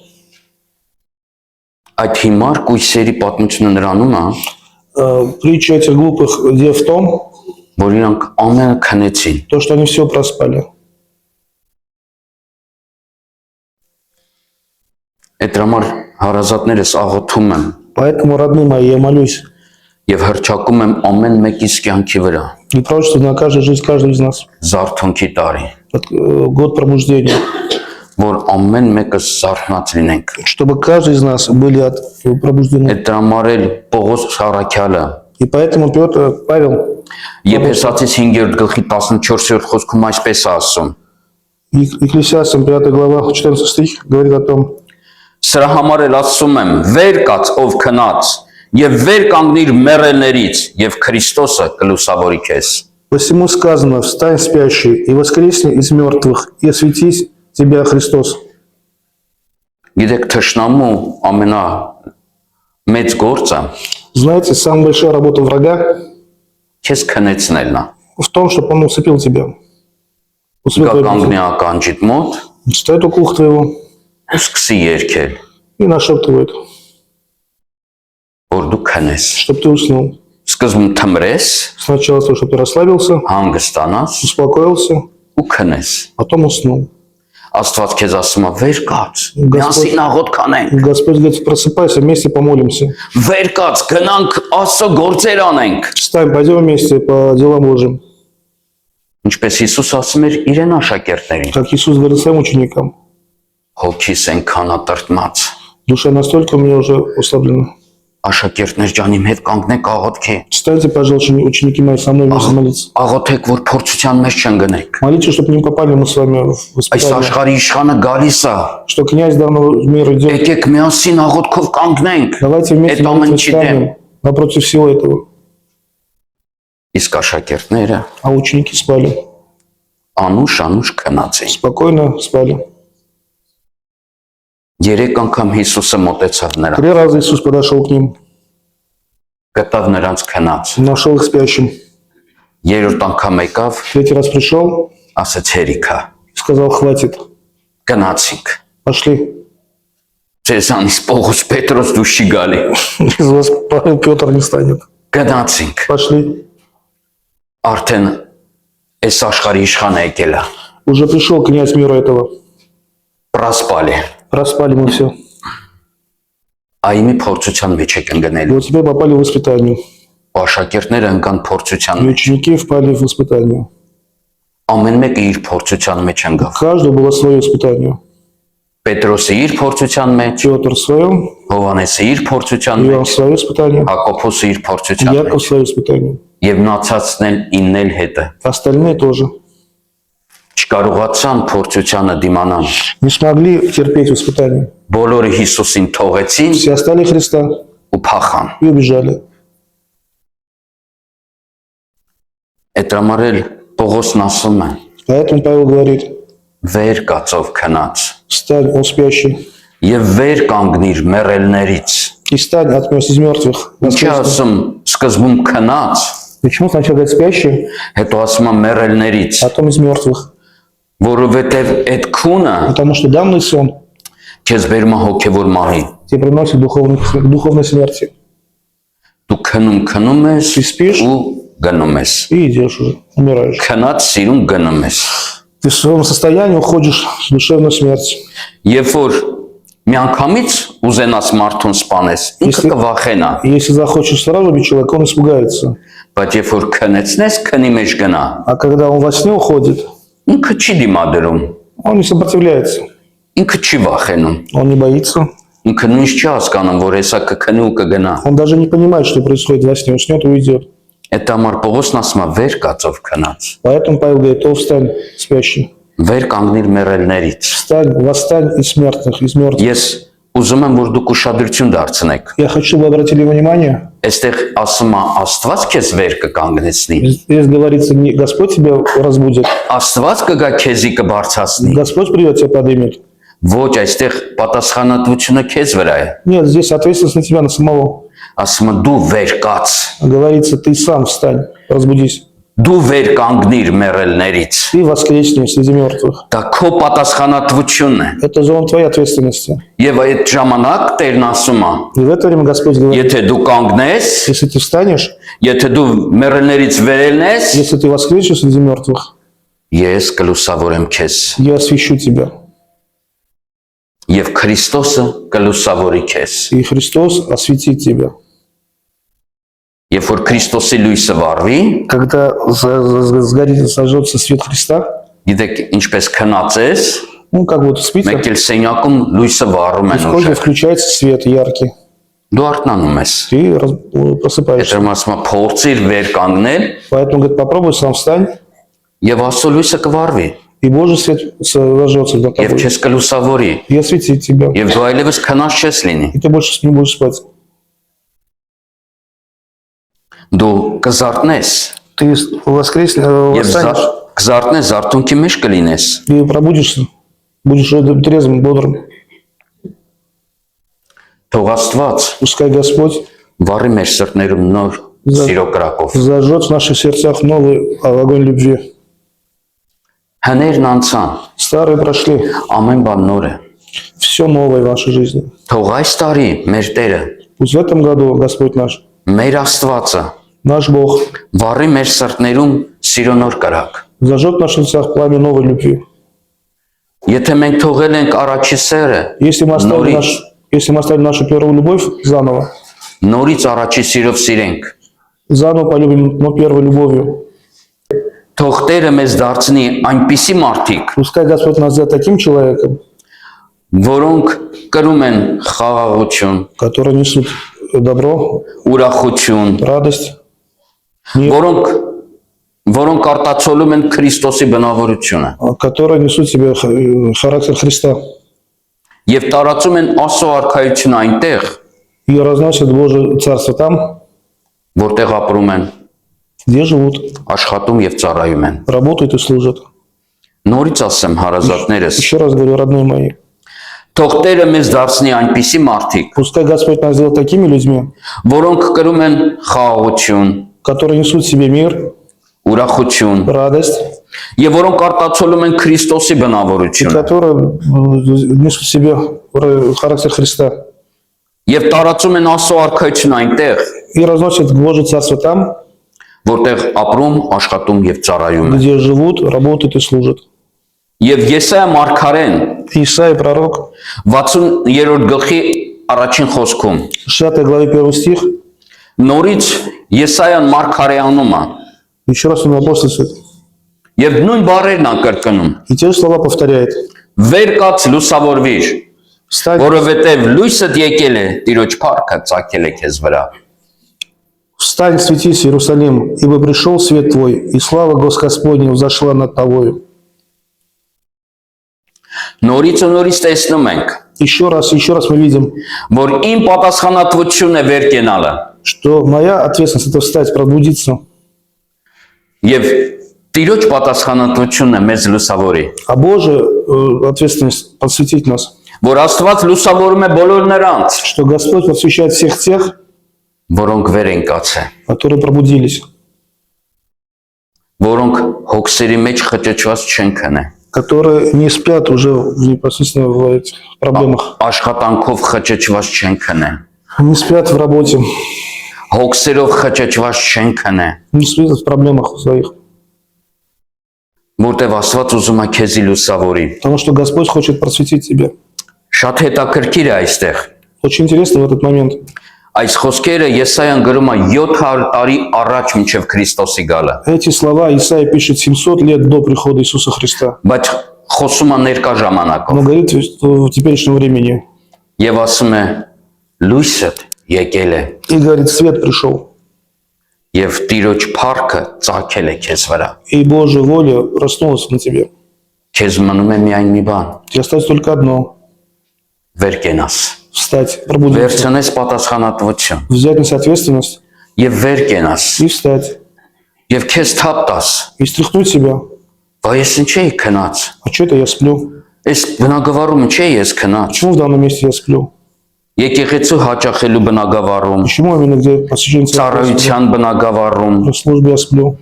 Speaker 1: Այդ հիմար կույսերի պատմությունը նրանում է,
Speaker 2: Притча этих глупых дев в том,
Speaker 1: որ իրանք ամենը քնեցին։
Speaker 2: то, что они все проспали.
Speaker 1: Այդ համար հարազատներս աղոթում եմ
Speaker 2: Поэтому, родные мои, я молюсь
Speaker 1: եւ հրճակում եմ ամեն մեկիս կյանքի վրա
Speaker 2: и пророчествую на каждую жизнь каждого из нас.
Speaker 1: զարթոնքի տարի,
Speaker 2: Год пробуждения.
Speaker 1: որ ամեն մեկը զարթնած լինենք։
Speaker 2: Чтобы каждый из нас были пробуждены.
Speaker 1: Այդ համար էլ Պողոս Շարաքյալը
Speaker 2: И поэтому Павел,
Speaker 1: Եփեսացիս 5-րդ գլխի 14-րդ խոսքում այսպես է ասում.
Speaker 2: Екклесиастам 5 глава 14 стих говорит о том,
Speaker 1: Սրա համար էլ ասում եմ, վեր կաց ով քնած եւ վեր կանգնիր մեռելներից եւ Քրիստոսը կլուսավորի քեզ։
Speaker 2: посему сказано, встань спящий и воскресни из мертвых, и осветись тебя Христос.
Speaker 1: Գիտեք, թշնամու ամենամեծ գործը
Speaker 2: Знаете, самая большая работа врага
Speaker 1: քեզ քնեցնելն է։
Speaker 2: в том, чтобы он усыпил тебя. Усыпил
Speaker 1: Գա
Speaker 2: твою
Speaker 1: կանգնի
Speaker 2: душу.
Speaker 1: ականջիդ մոտ,
Speaker 2: Стоит у уха твоего
Speaker 1: ու սկսի երգել,
Speaker 2: и нашептывает,
Speaker 1: որ դու քնես։
Speaker 2: чтобы ты уснул.
Speaker 1: Սկզբում թմրես,
Speaker 2: Сначала то, чтобы ты расслабился,
Speaker 1: հանգստանաս
Speaker 2: успокоился,
Speaker 1: ու քնես։
Speaker 2: потом уснул.
Speaker 1: Աստված քեզ ասում է, վեր կաց,
Speaker 2: Գասպոտ-
Speaker 1: միասին աղոթ կանենք,
Speaker 2: Господь говорит, просыпайся, вместе помолимся.
Speaker 1: վեր կաց, գնանք Աստծո գործեր անենք։
Speaker 2: Встань, пойдем вместе по делам Божьим.
Speaker 1: Ինչպես Հիսուս ասում էր իրեն աշակերտներին,
Speaker 2: Как Иисус говорит своим ученикам,
Speaker 1: հոգիս այնքան ատրտմած,
Speaker 2: душа настолько у меня уже ослаблена.
Speaker 1: աշակերտներ ջան, իմ հետ կանգնեք աղոթքի,
Speaker 2: Встаньте, пожалуйста, ученики мои, со мной вместе молиться.
Speaker 1: աղոթեք, որ փորձության մեջ չընկնենք։
Speaker 2: Молитесь, чтобы не попали мы с вами в
Speaker 1: Այս
Speaker 2: испытание.
Speaker 1: աշխարհի իշխանը гալիս է,
Speaker 2: Что князь данного мира идет.
Speaker 1: եկեք միասին աղոթքով կանգնենք։
Speaker 2: Давайте вместе
Speaker 1: Այդ ամեն
Speaker 2: молиться
Speaker 1: չիտեմ։
Speaker 2: встанем напротив всего этого.
Speaker 1: Իսկ աշակերտները
Speaker 2: А ученики спали.
Speaker 1: անուշ քնած էին։
Speaker 2: Спокойно спали.
Speaker 1: 3 անգամ Հիսուսը մոտեցավ նրան,
Speaker 2: 3 раза Иисус подошел к ним,
Speaker 1: գտավ նրանց քնած։
Speaker 2: нашел их спящим.
Speaker 1: 3-րդ անգամ եկավ,
Speaker 2: 3 раз пришел
Speaker 1: ասաց հերիքա,
Speaker 2: и сказал, хватит,
Speaker 1: գնացինք։
Speaker 2: пошли.
Speaker 1: Ձեզանից Պողոս Պետրոս դուրս չի գալի։
Speaker 2: Из вас Павел Петр не станет.
Speaker 1: Գնացինք։
Speaker 2: Пошли.
Speaker 1: Արդեն այս աշխարհի իշխանը եկել է։
Speaker 2: Уже пришел князь мира этого.
Speaker 1: Պրասպալի։
Speaker 2: Проспали мы все.
Speaker 1: Այմի փորձության մեջ եք
Speaker 2: И
Speaker 1: ընկնել։
Speaker 2: вот теперь попали в испытание.
Speaker 1: Ու աշակերտները ընկան փորձության
Speaker 2: И
Speaker 1: մեջ։
Speaker 2: ученики впали в испытание.
Speaker 1: Ամեն մեկը իր փորձության մեջ ընկավ։
Speaker 2: У каждого было свое испытание.
Speaker 1: Պետրոսը իր փորձության մեջ,
Speaker 2: Петр в своем,
Speaker 1: Հովանեսը իր փորձության
Speaker 2: Иоанн в
Speaker 1: մեջ,
Speaker 2: свое испытание,
Speaker 1: Հակոբոսը իր փորձության
Speaker 2: Яков в
Speaker 1: մեջ,
Speaker 2: свое испытание.
Speaker 1: եւ մնացածն էլ իննել հետը։
Speaker 2: Остальные тоже.
Speaker 1: Չկարողացան փորձությանը դիմանալ։
Speaker 2: Не смогли терпеть испытания.
Speaker 1: Բոլորը Հիսուսին թողեցին
Speaker 2: Все оставили Христа
Speaker 1: ու փախան։
Speaker 2: и убежали.
Speaker 1: Այդ համարել Պողոսն ասում է.
Speaker 2: Поэтому Павел говорит,
Speaker 1: Վեր կացով քնած
Speaker 2: встань, он спящий,
Speaker 1: եւ вեր կանգնիր մեռելներից։
Speaker 2: и встань, отмёс из мертвых.
Speaker 1: Ինչի
Speaker 2: Воскресни.
Speaker 1: ասում սկզբում քնած,
Speaker 2: Почему сначала говорит спящий,
Speaker 1: հետո ասում է մեռելներից,
Speaker 2: а потом из мертвых?
Speaker 1: որովհետեւ այդ քունը
Speaker 2: Потому что данный сон
Speaker 1: քեզ բերում է հոգեվոր մահի։
Speaker 2: тебе приносит духовной смерти.
Speaker 1: Դու քնում ես
Speaker 2: Ты спишь?
Speaker 1: ու գնում ես։
Speaker 2: И идешь уже, умираешь.
Speaker 1: Քնած սիրուն գնում ես։
Speaker 2: Ты в своем состоянии уходишь в душевную смерть.
Speaker 1: Երբ որ միանգամից ուզենաս մարդուն սպանես, ինքը
Speaker 2: Իսկ-
Speaker 1: կվախենա,
Speaker 2: И если захочешь сразу убить человека, он испугается.
Speaker 1: բայց երբ որ քնեցնես, քնի մեջ գնա,
Speaker 2: А когда он во сне уходит,
Speaker 1: ինքը չի դիմադրում,
Speaker 2: он не сопротивляется.
Speaker 1: ինքը չի վախենում,
Speaker 2: Он не боится.
Speaker 1: ինքը նույնիսկ չի հասկանում, որ հեսա կքնի ու կգնա։
Speaker 2: Он даже не понимает, что происходит во сне. Уснет и уйдет.
Speaker 1: Այդ համար Պողոսն ասում է վեր կացով քնած,
Speaker 2: Поэтому Павел говорит, о, встань, спящий.
Speaker 1: վեր կանգնիր մեռելներից։
Speaker 2: Встань, восстань из смертных, из мертвых.
Speaker 1: Ես ուզում եմ, որ дուք ուշադրություն դարձնեք։
Speaker 2: Я хочу, чтобы вы обратили внимание.
Speaker 1: Այստեղ ասում է Աստված քեզ վեր կկանգնեցնի,
Speaker 2: Здесь говорится, не Господь тебя разбудит,
Speaker 1: Աստված կգա քեզի կբարձրացնի։
Speaker 2: Господь придет, тебя поднимет.
Speaker 1: Ոչ, այստեղ պատասխանատվությունը քեզ վրա է։
Speaker 2: Нет, здесь ответственность на тебя, на самого.
Speaker 1: Ասում է դու վեր կաց,
Speaker 2: Говорится, ты сам встань, разбудись.
Speaker 1: Դու վեր կանգնիր մեռելներից։
Speaker 2: Ты воскреснешь среди мертвых.
Speaker 1: Դա քո պատասխանատվությունն է։
Speaker 2: Это зона твоей ответственности.
Speaker 1: Եվ այդ ժամանակ Տերն ասում է.
Speaker 2: И в это время Господь говорит,
Speaker 1: Եթե դու կանգնես,
Speaker 2: если ты встанешь,
Speaker 1: եթե դու մեռելներից վերելն ես,
Speaker 2: если ты воскреснешь среди мертвых,
Speaker 1: ես կլուսավորեմ քեզ։
Speaker 2: я освящу тебя.
Speaker 1: Եվ Քրիստոսը կլուսավորի քեզ։
Speaker 2: И Христос осветит тебя.
Speaker 1: Երբ որ Քրիստոսի լույսը վառվի,
Speaker 2: Когда сгорит, сожжется свет Христа,
Speaker 1: գիտեք ինչպես քնած ես,
Speaker 2: ну, как вот спите,
Speaker 1: մեկ էլ սենյակում лույսը վառում
Speaker 2: и
Speaker 1: են
Speaker 2: в комнате
Speaker 1: ուժեղ։
Speaker 2: включается свет яркий.
Speaker 1: Դու արթնանում ես։
Speaker 2: Ты просыпаешься.
Speaker 1: Եթե ասում եմ փորձիր վեր կանգնել,
Speaker 2: Поэтому, говорит, попробуй сам встань,
Speaker 1: եւ Աստծո լույսը կվառվի,
Speaker 2: и Божий свет зажжется для
Speaker 1: եւ
Speaker 2: тобой.
Speaker 1: քեզ կլուսավորի,
Speaker 2: И осветит тебя.
Speaker 1: եւ դու այլևս քնած չես լինի։
Speaker 2: И ты больше не будешь спать.
Speaker 1: Դու կզարթնես
Speaker 2: Ты воскреснешь,
Speaker 1: եւ
Speaker 2: восстанешь,
Speaker 1: կզարթնես, զարթունքի մեջ կլինես։
Speaker 2: и пробудишься. Будешь трезвым, бодрым.
Speaker 1: Թող Աստված
Speaker 2: Пускай Господь
Speaker 1: վառի մեր սրտներում նոր սիրո կրակով։
Speaker 2: зажжет в наших сердцах новый огонь любви.
Speaker 1: Հներն անցան,
Speaker 2: Старые прошли.
Speaker 1: ամեն բան նոր է։
Speaker 2: Все новое в вашей жизни.
Speaker 1: Թող այս տարի մեր Տերը,
Speaker 2: Пусть в этом году Господь наш,
Speaker 1: մեր Աստվածը
Speaker 2: наш Бог,
Speaker 1: վառի մեր сրտներում սիրո նոր կրակ։
Speaker 2: зажжет в наших сердцах пламя новой любви.
Speaker 1: Եթե մենք թողել ենք առաջի սերը,
Speaker 2: Если мы оставили,
Speaker 1: Норич.
Speaker 2: если мы оставили нашу первую любовь заново,
Speaker 1: նորից առաջի սիրով սիրենք,
Speaker 2: заново полюбим, но первой любовью.
Speaker 1: թող Տերը մեզ դարձնի այնպիսի մարդիկ,
Speaker 2: Пускай Господь нас сделает таким человеком,
Speaker 1: որոնք կրում են խաղաղություն,
Speaker 2: которые несут добро,
Speaker 1: ուրախություն,
Speaker 2: радость, мир,
Speaker 1: որոնք արտացոլում են Քրիստոսի բնավորությունը
Speaker 2: которые несут в себе характер Христа
Speaker 1: եւ տարածում են Աստծո արքայությունը այնտեղ,
Speaker 2: и разносят Божие Царство там,
Speaker 1: որտեղ ապրում են,
Speaker 2: где живут,
Speaker 1: աշխատում եւ ծառայում են։
Speaker 2: работают и служат.
Speaker 1: Նորից ասեմ հարազատներս,
Speaker 2: Еще раз говорю, родные мои,
Speaker 1: թող Տերը մեզ դարձնի այնպիսի մարդիկ,
Speaker 2: пускай Господь нас сделает такими людьми,
Speaker 1: որոնք կրում են խաղաղություն,
Speaker 2: которые несут в себе мир,
Speaker 1: ուրախություն
Speaker 2: радость,
Speaker 1: եւ որոնք արտացոլում են Քրիստոսի
Speaker 2: и
Speaker 1: բնավորությունը
Speaker 2: которые несут в себе характер Христа
Speaker 1: եւ տարածում են Աստծո արքայությունը այնտեղ,
Speaker 2: и разносят Божие Царство там,
Speaker 1: որտեղ ապրում, աշխատում եւ ծառայում են։
Speaker 2: где живут, работают и служат.
Speaker 1: Եվ Եսայա մարգարեն
Speaker 2: Исаия пророк,
Speaker 1: 60-րդ գլխի առաջին խոսքում
Speaker 2: 60 главе 1 стих,
Speaker 1: նորից Եսայան մարգարեանում է
Speaker 2: еще раз он апостольствует.
Speaker 1: եւ նույն բառերն է կրկնում.
Speaker 2: И те же слова повторяет.
Speaker 1: Վեր կաց լուսավորվիր,
Speaker 2: Встань,
Speaker 1: որովհետեւ լույսդ եկել է, Տիրոջ փառքը ծագել է քեզ վրա։
Speaker 2: встань, светись, Иерусалим, ибо пришел свет твой, и слава Господня взошла над тобою.
Speaker 1: Նորից ու նորից տեսնում ենք,
Speaker 2: Еще раз мы видим,
Speaker 1: որ իմ պատասխանատվությունն է վեր կենալը
Speaker 2: что моя ответственность это встать, пробудиться,
Speaker 1: եւ Տիրոջ պատասխանատվությունն է մեզ լուսավորի,
Speaker 2: а Божья ответственность посвятить нас,
Speaker 1: որ Աստված լուսավորում է բոլոր նրանց,
Speaker 2: что Господь посвящает всех тех,
Speaker 1: որոնք վեր են կացել,
Speaker 2: которые пробудились,
Speaker 1: որոնք հոգսերի մեջ խճճված չեն քնե,
Speaker 2: которые не спят уже непосредственно в этих проблемах,
Speaker 1: աշխատանքով խճճված չեն քնե,
Speaker 2: не спят в работе,
Speaker 1: հոգսերով խճճված չեն քնե,
Speaker 2: не спят в проблемах своих,
Speaker 1: որտեվ Աստված ուզում է քեզի լուսավորի։
Speaker 2: потому что Господь хочет просветить тебя.
Speaker 1: Շատ հետաքրքիր է այստեղ։
Speaker 2: Очень интересно в этот момент.
Speaker 1: Այս խոսքերը Եսայան գրում է 700 տարի առաջ մինչև Քրիստոսի գալը,
Speaker 2: Эти слова Исаия пишет 700 лет до прихода Иисуса Христа,
Speaker 1: բայց խոսում է ներկա
Speaker 2: но
Speaker 1: ժամանակով
Speaker 2: говорит в теперешнем времени.
Speaker 1: եւ ասում է լույսդ եկել է
Speaker 2: И говорит, свет пришел,
Speaker 1: եւ Տիրոջ փառքը ծագել է քեզ վրա։
Speaker 2: и Божья воля проснулась на тебе.
Speaker 1: Քեզ մնում է միայն մի բան՝
Speaker 2: Тебе осталось только одно
Speaker 1: վեր կենաս,
Speaker 2: – встать, пробудиться,
Speaker 1: վերցնես պատասխանատվություն
Speaker 2: взять на себя ответственность
Speaker 1: եւ վեր կենաս
Speaker 2: и встать,
Speaker 1: եւ քեզ թափ տաս,
Speaker 2: и стряхнуть себя.
Speaker 1: բայց ես ինչ էի քնած,
Speaker 2: А что это я сплю?
Speaker 1: այս բնակավարումը չէ ես քնած,
Speaker 2: Почему в данном месте я сплю?
Speaker 1: եկեղեցու հաճախելու բնակավարում,
Speaker 2: Почему именно где посещение церкви я сплю?
Speaker 1: ծառայության բնակավարում,
Speaker 2: В службе я сплю.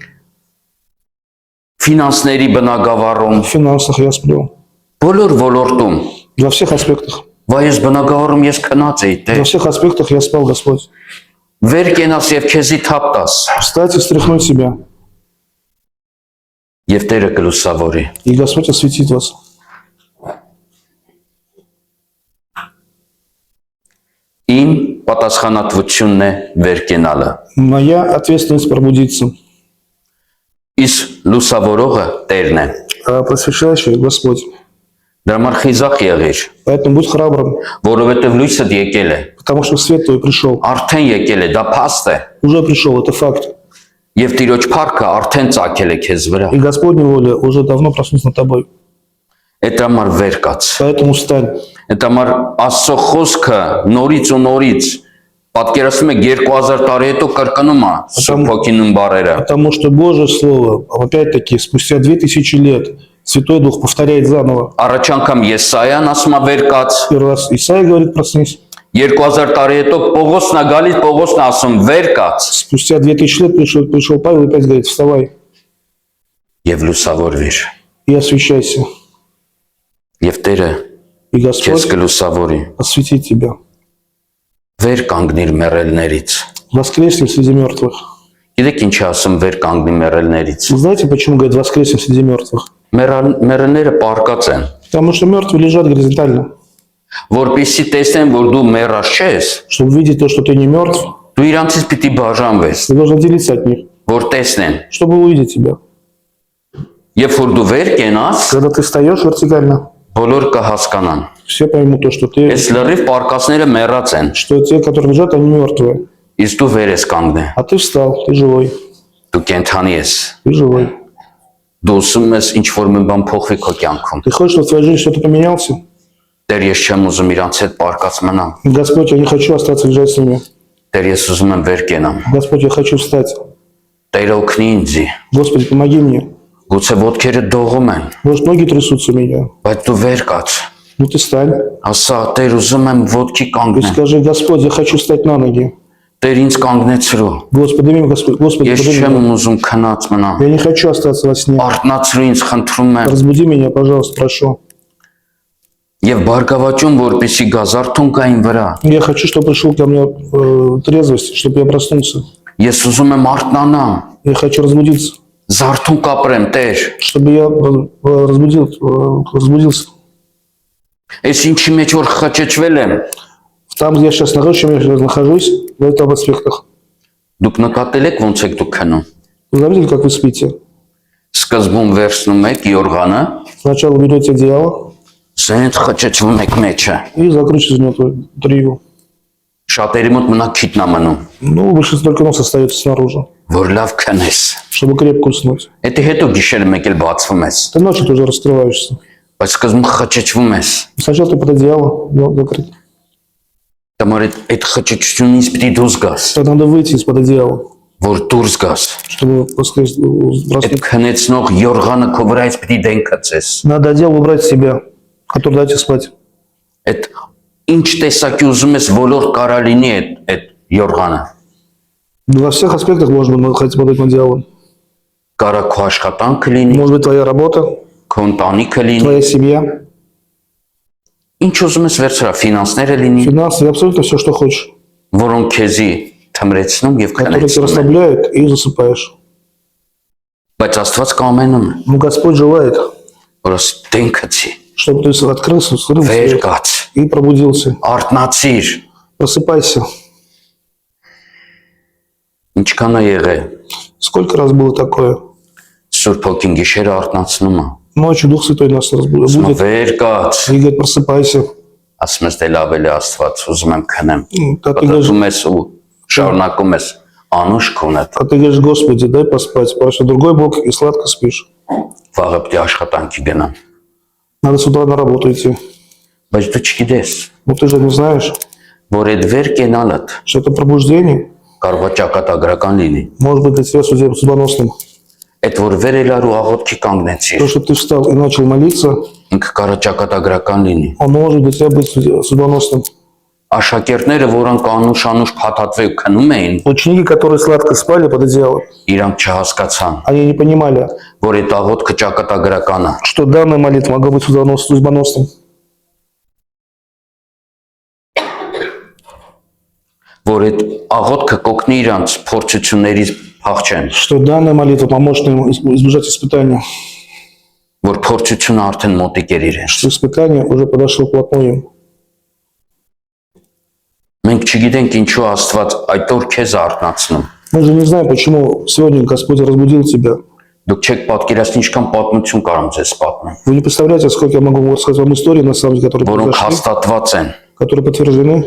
Speaker 1: ֆինանսների բնագավառում,
Speaker 2: в финансах я сплю.
Speaker 1: բոլոր ոլորտում։
Speaker 2: Во всех аспектах.
Speaker 1: Վայ ես բնագավառում ես քնած էի,
Speaker 2: Во
Speaker 1: Տեր։
Speaker 2: всех аспектах я спал, Господь.
Speaker 1: Վեր կենաս եւ քեզի թափ տաս։
Speaker 2: Встать и встряхнуть себя.
Speaker 1: Եվ Տերը կլուսավորի։
Speaker 2: И Господь осветит вас.
Speaker 1: Իմ պատասխանատվությունն է վեր կենալը։
Speaker 2: Моя ответственность пробудиться.
Speaker 1: Իսկ լուսավորողը Տերն է։
Speaker 2: А просвещающий Господь.
Speaker 1: Դրա համար խիզախ եղիր,
Speaker 2: Поэтому будь храбрым,
Speaker 1: որովհետեւ լույսը եկել է։
Speaker 2: потому что свет твой пришел.
Speaker 1: Արդեն եկել է, դա փաստ է։
Speaker 2: Уже пришел, это факт.
Speaker 1: Եվ Տիրոջ փառքը արդեն ծագել է քեզ վրա։
Speaker 2: И Господня воля уже давно проснулась над тобой.
Speaker 1: Այդ համար վեր կաց։
Speaker 2: Поэтому встань.
Speaker 1: Այդ համար Աստծո խոսքը նորից ու նորից պատկերացնում է 2000 տարի հետո կրկնում է Սուրբ Հոգին բարերը։
Speaker 2: Потому что Божье Слово, опять-таки, спустя 2000 лет, Святой Дух повторяет заново.
Speaker 1: Առաջ անգամ Եսայան ասում է վեր каց,
Speaker 2: Первый раз Исаия говорит, проснись.
Speaker 1: 2000 տարի հետո Պողոսն է գալիս, Պողոսն է ասում վեր կաց
Speaker 2: Спустя 2000 лет пришел Павел и опять говорит, вставай
Speaker 1: եւ լուսավորվիր։
Speaker 2: и освещайся.
Speaker 1: Եվ Տերը
Speaker 2: И
Speaker 1: քեզ
Speaker 2: Господь
Speaker 1: կլուսավորի։
Speaker 2: осветит тебя.
Speaker 1: Վեր կանգնիր մեռելներից։
Speaker 2: Воскресни среди мертвых.
Speaker 1: Գիտեք ինչ է ասում վեր կանգնի մեռելներից։
Speaker 2: Вы знаете, почему говорит воскресни среди мертвых?
Speaker 1: Մեռելները պարկած են,
Speaker 2: Потому что мертвые лежат горизонтально.
Speaker 1: որպեսզի տեսնեն, որ դու մեռած չես,
Speaker 2: Чтобы увидеть то, что ты не мертв,
Speaker 1: դու իրանցից պիտի բաժանվես,
Speaker 2: ты должен делиться от них,
Speaker 1: որ տեսնեն։
Speaker 2: чтобы увидеть тебя.
Speaker 1: Երբ որ դու վեր կենաս,
Speaker 2: Когда ты встаешь вертикально,
Speaker 1: բոլոր կհասկանան։
Speaker 2: все поймут то, что ты,
Speaker 1: Այս լրիվ պարկածները մեռած են,
Speaker 2: что те, которые лежат, они мертвые.
Speaker 1: իսկ դու վեր ես կանգնե,
Speaker 2: А ты встал, ты живой,
Speaker 1: դու կենթանի ես,
Speaker 2: ты живой.
Speaker 1: դու ուզում ես ինչ որ մի բան փոխվի քո կյանքում։
Speaker 2: Ты хочешь, чтобы в твоей жизни что-то поменялся?
Speaker 1: Տեր ես չեմ ուզում իրանց հետ պարկած մնամ,
Speaker 2: Господь, я не хочу остаться лежать с ними.
Speaker 1: Տեր ես ուզում եմ վեր կենամ,
Speaker 2: Господь, я хочу встать.
Speaker 1: Տեր օգնի ինձի,
Speaker 2: Господи, помоги мне.
Speaker 1: գուցե ոտքերը դողում են,
Speaker 2: Может, ноги трясутся у меня.
Speaker 1: բայց դու վեր կաց,
Speaker 2: Ну ты встань
Speaker 1: ասա Տեր ուզում եմ ոտքի
Speaker 2: и
Speaker 1: կանգնեմ,
Speaker 2: скажи, Господь, я хочу встать на ноги.
Speaker 1: Տեր ինձ կանգնեցրու,
Speaker 2: Господи, меня, Господь, Господи,
Speaker 1: ես
Speaker 2: подними
Speaker 1: չեմ
Speaker 2: меня.
Speaker 1: ուզում քնած մնամ,
Speaker 2: Я не хочу остаться во сне.
Speaker 1: արթնացրու ինձ խնդրում եմ,
Speaker 2: Разбуди меня, пожалуйста, прошу.
Speaker 1: եւ բարգավաճում, որպեսի գազարթուն կային вրա,
Speaker 2: Я хочу, чтобы пришел ко мне трезвость, чтобы я проснулся.
Speaker 1: ես ուզում եմ արթնանամ,
Speaker 2: Я хочу разбудиться,
Speaker 1: զարթուն կապրեմ, Տեր,
Speaker 2: чтобы я разбудился.
Speaker 1: այս ինչի մեջ որ խճճվել եմ,
Speaker 2: Там, где я сейчас нахожусь, чем я сейчас нахожусь, в этом аспектах.
Speaker 1: դուք նկատել եք ոնց եք դուք քնում,
Speaker 2: Вы заметили, как вы спите?
Speaker 1: սկզբում վերցնում եք Իորղանը,
Speaker 2: Сначала берете одеяло
Speaker 1: զենդ խճճվում եք մեջը,
Speaker 2: и закручиваете внутри его.
Speaker 1: շատերի մոտ մնա քիթն է մնում,
Speaker 2: Ну, большинство только нос остается снаружи,
Speaker 1: որ լավ քնես,
Speaker 2: чтобы крепко уснуть.
Speaker 1: Եթե հետո գիշերը մեկ էլ բացվում ես,
Speaker 2: Ты ночью тоже раскрываешься.
Speaker 1: բայց սկզբում խճճվում ես,
Speaker 2: Сначала ты под одеяло закрыт.
Speaker 1: դամար այդ խճճությունից պիտի դուրս գաս,
Speaker 2: Тогда надо выйти из-под одеяла,
Speaker 1: որ դուրս գաս,
Speaker 2: чтобы
Speaker 1: այդ
Speaker 2: проснуться.
Speaker 1: քնեցնող Իորղանը քո վրայից պիտի դենքացես,
Speaker 2: Надо одеяло убрать с себя, который дайте спать.
Speaker 1: այդ ինչ տեսակի ուզում ես ոլորտ կարա լինի այդ Իորղանը,
Speaker 2: Во всех аспектах можно находиться под этим одеялом.
Speaker 1: կարա քո աշխատանքը լինի,
Speaker 2: Может быть, твоя работа,
Speaker 1: քո ընտանիքը լինի,
Speaker 2: твоя семья,
Speaker 1: ինչ ուզում ես վերցրա, ֆինանսները լինի,
Speaker 2: финансы, абсолютно все, что хочешь,
Speaker 1: որոնք քեզի թմրեցնում եւ
Speaker 2: которые тебя
Speaker 1: քնեցնում են,
Speaker 2: расслабляют и засыпаешь.
Speaker 1: բայց Աստված կամենում է,
Speaker 2: Но Господь желает,
Speaker 1: որ ասի դենքացի,
Speaker 2: чтобы ты открылся, вскрыл
Speaker 1: վեր
Speaker 2: свет
Speaker 1: կաց,
Speaker 2: и пробудился.
Speaker 1: արթնացիր,
Speaker 2: Просыпайся.
Speaker 1: ինչքան է եղել,
Speaker 2: Сколько раз было такое?
Speaker 1: Սուրբ Հոգին գիշերը արթնացնում է,
Speaker 2: Ночью Дух Святой нас
Speaker 1: ասում է
Speaker 2: разбудит
Speaker 1: վեր կաց,
Speaker 2: и говорит, просыпайся.
Speaker 1: ասում ես դե լավ էլի Աստված, ուզում եմ քնեմ,
Speaker 2: А ты говоришь,
Speaker 1: պատտում ես ու շարունակում ես անուշ քունդ,
Speaker 2: а ты говоришь, Господи, дай поспать, потому что другой Бог и сладко спишь.
Speaker 1: վաղը պիտի աշխատանքի գնամ,
Speaker 2: Надо с утра на работу идти.
Speaker 1: բայց դու չգիտես,
Speaker 2: Но ты же не знаешь,
Speaker 1: որ այդ վեր կենալդ
Speaker 2: что это пробуждение
Speaker 1: կարող է ճակատագրական լինի,
Speaker 2: может быть для тебя судьбоносным.
Speaker 1: այդ որ վեր ելար ու աղոթքի
Speaker 2: То,
Speaker 1: կանգնեցիր,
Speaker 2: что ты встал и начал молиться,
Speaker 1: ինքը կարող է ճակատագրական լինի,
Speaker 2: оно может для тебя быть судьбоносным.
Speaker 1: Աշակերտները, որոնք անուշ փաթաթվի ու քնում էին,
Speaker 2: Ученики, которые сладко спали под одеялом,
Speaker 1: իրանք չհասկացան,
Speaker 2: они не понимали,
Speaker 1: որ այդ աղոթքը ճակատագրական է,
Speaker 2: что данная молитва могла быть судьбоносной.
Speaker 1: որ այդ աղոթքը կօգնի իրանց փորձություններից փախչեն,
Speaker 2: Что данная молитва поможет им избежать испытания.
Speaker 1: որ փորձությունը արդեն մոտիկ էր իրենց։
Speaker 2: Что испытание уже подошло вплотную им.
Speaker 1: Մենք չգիտենք ինչու Աստված այդ օր քեզ արթնացնում։
Speaker 2: Мы же не знаем, почему сегодня Господь разбудил тебя.
Speaker 1: Դուք չեք պատկերացնի ինչքան պատմություն կարամ ձեզ պատմեմ,
Speaker 2: Вы не представляете, сколько я могу вам рассказать вам истории, на самом деле, которые
Speaker 1: որոնք
Speaker 2: произошли,
Speaker 1: հաստատված են,
Speaker 2: которые подтверждены,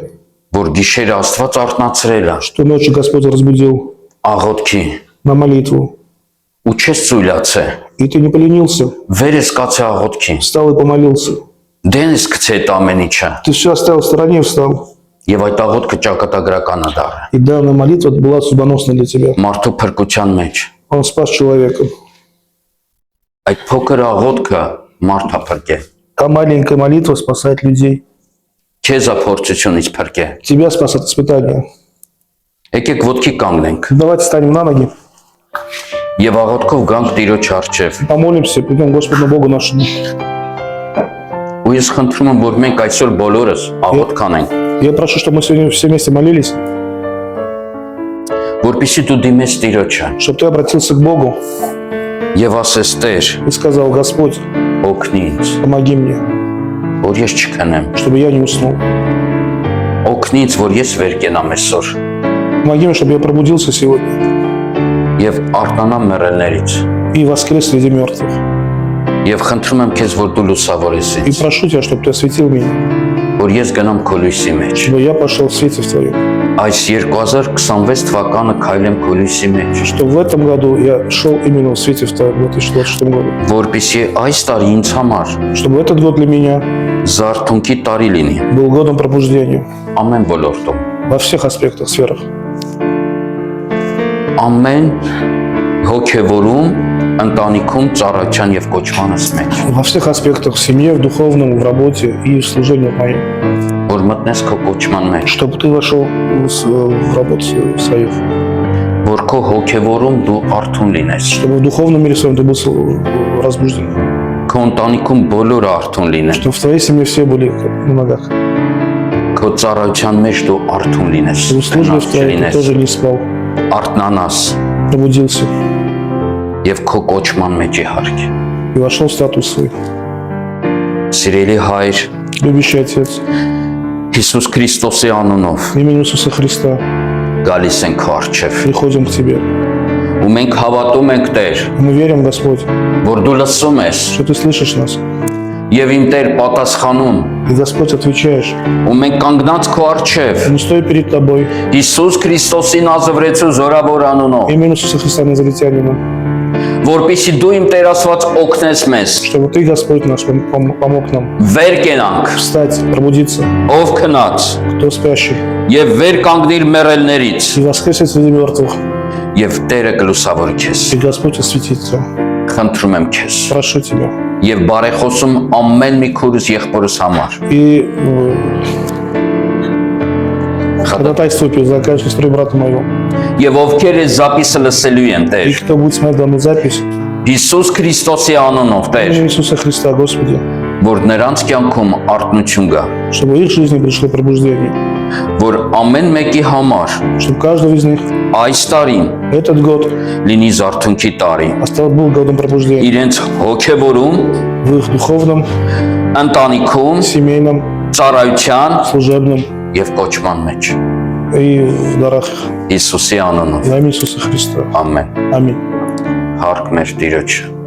Speaker 1: որ գիշերը Աստված արթնացրել է
Speaker 2: что ночью Господь разбудил
Speaker 1: աղոթքի
Speaker 2: на молитву.
Speaker 1: ու չես ծույլացե,
Speaker 2: И ты не поленился,
Speaker 1: վեր ես կացե աղոթքին,
Speaker 2: встал и помолился.
Speaker 1: դեն ես գցե այդ ամեն ինչը,
Speaker 2: Ты все оставил в стороне и встал.
Speaker 1: եւ այդ աղոթքը ճակատագրական է դառը։
Speaker 2: И данная молитва была судьбоносной для тебя.
Speaker 1: Մարդու փրկության մեջ
Speaker 2: Он спас человека.
Speaker 1: այդ փոքր աղոթքը մարդա փրկե,
Speaker 2: Та маленькая молитва спасает людей.
Speaker 1: քեզ է փորձությունից փրկե։
Speaker 2: Тебя спас от испытания.
Speaker 1: Եկեք ոտքի կանգնենք
Speaker 2: Давайте станем на ноги,
Speaker 1: եւ աղոթքով գանք Տիրոջ առջև։
Speaker 2: помолимся, придем к Господу Богу нашему.
Speaker 1: Ու ես խնդրում եմ, որ մենք այսօր բոլորս աղոթք անենք,
Speaker 2: Я прошу, чтобы мы сегодня все вместе молились,
Speaker 1: որպեսզի դու դիմես Տիրոջը
Speaker 2: чтобы ты обратился к Богу
Speaker 1: եւ ասես Տեր,
Speaker 2: и сказал: Господь,
Speaker 1: օգնի ինձ,
Speaker 2: помоги мне,
Speaker 1: որ ես չքնեմ,
Speaker 2: чтобы я не уснул.
Speaker 1: օգնի ինձ, որ ես վեր կենամ այսօր
Speaker 2: Помоги мне, чтобы я пробудился сегодня
Speaker 1: եւ արթնանամ մեռելներից։
Speaker 2: и воскрес среди мертвых.
Speaker 1: Եվ խնդրում եմ քեզ, որ դու լուսավորես
Speaker 2: И
Speaker 1: ինձ,
Speaker 2: прошу тебя, чтобы ты осветил меня,
Speaker 1: որ ես գնամ քո լույսի մեջ։
Speaker 2: чтобы я пошел в свете в твоем.
Speaker 1: Այս 2026 թվականը քայլեմ քո լույսի մեջ,
Speaker 2: Что в этом году я шел именно в свете в твоем, в 2026 году.
Speaker 1: որպեսզի այս տարի инձ համար
Speaker 2: Чтобы этот год для меня
Speaker 1: զարթոնքի տարի լինի
Speaker 2: был годом пробуждения
Speaker 1: ամեն ոլորտում,
Speaker 2: во всех аспектах, сферах.
Speaker 1: ամեն հոգևորում, ընտանիքում, ծառայության եւ կոչմանս մեջ,
Speaker 2: Во всех аспектах, в семье, в духовном, в работе и в служении моем.
Speaker 1: որ մտնես քո կոչման մեջ,
Speaker 2: Чтобы ты вошел в работу свою.
Speaker 1: որ քո հոգևորում դու արթուն լինես,
Speaker 2: Чтобы в духовном мире своем ты был разбужден.
Speaker 1: քո ընտանիքում բոլորը արթուն լինեն,
Speaker 2: Чтобы в твоей семье все были на ногах.
Speaker 1: քո ծառայության մեջ դու արթուն լինես,
Speaker 2: Чтобы в службе в твоей ты тоже не спал,
Speaker 1: արթնանաս
Speaker 2: пробудился
Speaker 1: եւ քո կոչման մեջ իհարկե։
Speaker 2: и вошел в статус свой.
Speaker 1: Սիրելի հայր,
Speaker 2: Любящий Отец,
Speaker 1: Հիսուս Քրիստոսի անունով
Speaker 2: в имени Иисуса Христа
Speaker 1: գալիս ենք քո առջև
Speaker 2: приходим к Тебе.
Speaker 1: ու մենք հավատում ենք Տեր,
Speaker 2: И мы верим, Господь,
Speaker 1: որ դու լսում ես
Speaker 2: что Ты слышишь нас.
Speaker 1: եւ իմ Տեր պատասխանում
Speaker 2: И, Господь, отвечаешь.
Speaker 1: ու մենք կանգնած քո առջև
Speaker 2: Мы стоим перед Тобой.
Speaker 1: Հիսուս Քրիստոսի Նազարեթու զորավոր անունով,
Speaker 2: Имя Иисуса Христа Назаретянина.
Speaker 1: որպեսզի դու իմ Տեր Աստված օգնես մեզ,
Speaker 2: Чтобы Ты, Господь наш, помог нам
Speaker 1: վեր կենանք,
Speaker 2: встать, пробудиться,
Speaker 1: ով քնած
Speaker 2: кто спящий,
Speaker 1: եւ վեր կանգնիր մեռելներից
Speaker 2: и воскресить среди мертвых.
Speaker 1: եւ Տերը կլուսավորի քեզ։
Speaker 2: И Господь осветит Тебя.
Speaker 1: Խնդրում եմ քեզ
Speaker 2: Прошу Тебя.
Speaker 1: եւ բարեխոսում ամեն մի քուրս եղբորս համար։
Speaker 2: И ходатайствую за каждую сестру и брата моего.
Speaker 1: Եվ ովքեր է զապիսը լսելու են
Speaker 2: И
Speaker 1: Տեր,
Speaker 2: кто будет смотреть данную запись,
Speaker 1: Հիսուս Քրիստոսի անունով
Speaker 2: в
Speaker 1: Տեր,
Speaker 2: имя Иисуса Христа, Господи,
Speaker 1: որ նրանց կյանքում արթնություն գա,
Speaker 2: чтобы в их жизни пришло пробуждение,
Speaker 1: որ ամեն մեկի համար
Speaker 2: чтобы каждого из них
Speaker 1: այս տարին
Speaker 2: этот год
Speaker 1: լինի զարթոնքի տարի,
Speaker 2: был годом пробуждения
Speaker 1: իրենց հոգևորում,
Speaker 2: в их духовном,
Speaker 1: ընտանիքում,
Speaker 2: семейном,
Speaker 1: ծառայության
Speaker 2: служебном
Speaker 1: եւ կոչման մեջ։
Speaker 2: и в дарах
Speaker 1: Հիսուսի անունով։
Speaker 2: во имя Иисуса Христа.
Speaker 1: Ամեն։
Speaker 2: Аминь.
Speaker 1: Հարկ մեր Տիրոջ։